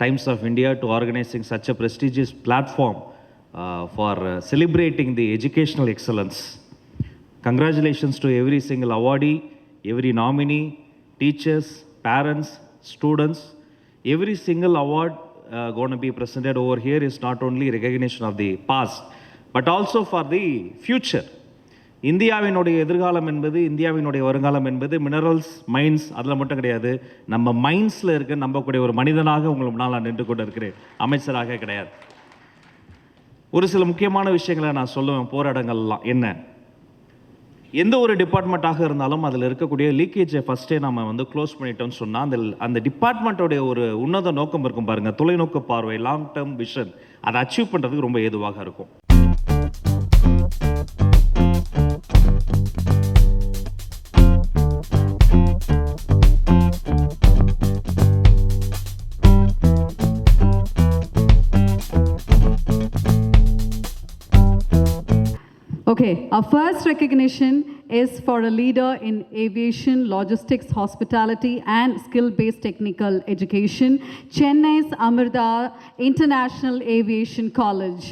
Times of India to organizing such a prestigious platform for celebrating the educational excellence. Congratulations to every single awardee, every nominee, teachers, parents, students. Every single award going to be presented over here is not only recognition of the past, but also for the future. இந்தியாவினுடைய எதிர்காலம் என்பது, இந்தியாவினுடைய வருங்காலம் என்பது minerals, mines அதில் மட்டும் கிடையாது. நம்ம மைண்ட்ஸில் இருக்க நம்பக்கூடிய ஒரு மனிதனாக உங்களுக்கு முன்னால் நான் நின்று கொண்டு இருக்கிறேன், அமைச்சராக கிடையாது. ஒரு சில முக்கியமான விஷயங்களை நான் சொல்லுவேன். போராட்டங்கள்லாம் என்ன, எந்த ஒரு டிபார்ட்மெண்ட்டாக இருந்தாலும் அதில் இருக்கக்கூடிய லீக்கேஜை ஃபஸ்ட்டே நம்ம க்ளோஸ் பண்ணிட்டோம்னு சொன்னால் அந்த டிபார்ட்மெண்ட்டோடைய ஒரு உன்னத நோக்கம் இருக்கும் பாருங்கள், தொலைநோக்கு பார்வை, லாங் டேர்ம் விஷன், அதை அச்சீவ் பண்ணுறதுக்கு ரொம்ப ஏதுவாக இருக்கும். Okay, our first recognition is for a leader in aviation, logistics, hospitality and skill-based technical education, Chennai's Amrita International Aviation College.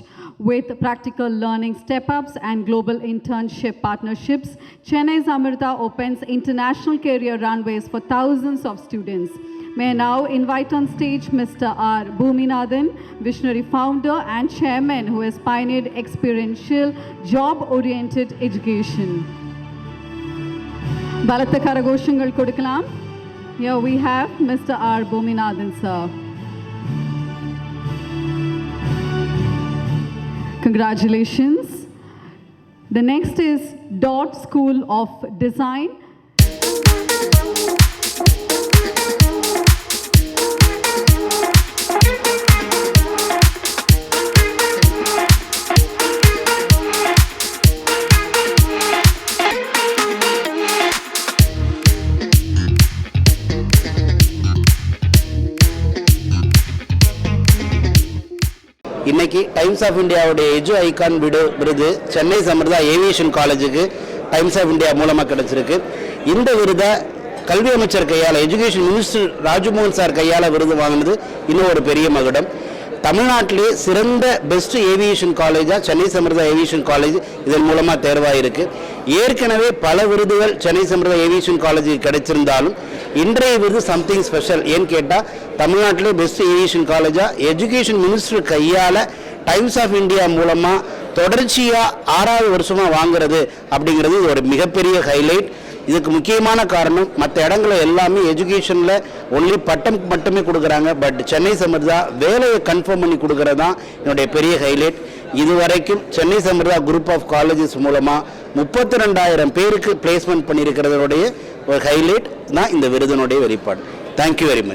With practical learning step-ups and global internship partnerships, Chennai's Amrita opens international career runways for thousands of students. May I now invite on stage Mr. R. Bhuminathan, visionary founder and chairman who has pioneered experiential, job-oriented education. Balata Karagoshangal Kodikalam. Here we have Mr. R. Bhuminathan, sir. Congratulations. The next is DOT School of Design. இன்னைக்கு times of இந்தியாவுடைய எஜு icon விருது Chennai Amrita aviation காலேஜுக்கு times of India மூலமாக கிடைச்சிருக்கு. இந்த விருதை கல்வி அமைச்சர் கையால், எஜுகேஷன் மினிஸ்டர் ராஜ்மோகன் சார் கையால் விருது வாங்கினது இன்னும் ஒரு பெரிய மகுடம். தமிழ்நாட்டிலே சிறந்த பெஸ்ட் ஏவியேஷன் காலேஜாக சென்னை அமிர்தா ஏவியேஷன் காலேஜ் இதன் மூலமாக தேர்வாயிருக்கு. ஏற்கனவே பல விருதுகள் சென்னை அமிர்தா ஏவியேஷன் காலேஜுக்கு கிடைச்சிருந்தாலும் இன்றைய விருது சம்திங் ஸ்பெஷல். ஏன்னு கேட்டால் தமிழ்நாட்டிலே பெஸ்ட் ஏவியேஷன் காலேஜாக எஜுகேஷன் மினிஸ்டர் கையால் டைம்ஸ் ஆஃப் இந்தியா மூலமாக தொடர்ச்சியாக 6வது வருஷமாக வாங்குறது அப்படிங்கிறது ஒரு மிகப்பெரிய ஹைலைட். இதுக்கு முக்கியமான காரணம், மற்ற இடங்களை எல்லாமே எஜுகேஷனில் ஒன்லி பட்டம் மட்டுமே கொடுக்குறாங்க, பட் சென்னை அமிர்தா வேலையை கன்ஃபார்ம் பண்ணி கொடுக்கறது தான் என்னுடைய பெரிய ஹைலைட். இதுவரைக்கும் Chennai Amrita group of colleges மூலமாக 32,000 பேருக்கு பிளேஸ்மெண்ட் பண்ணியிருக்கிறதனுடைய ஒரு ஹைலைட் தான் இந்த விருதினுடைய வெளிப்பாடு. Thank you very much.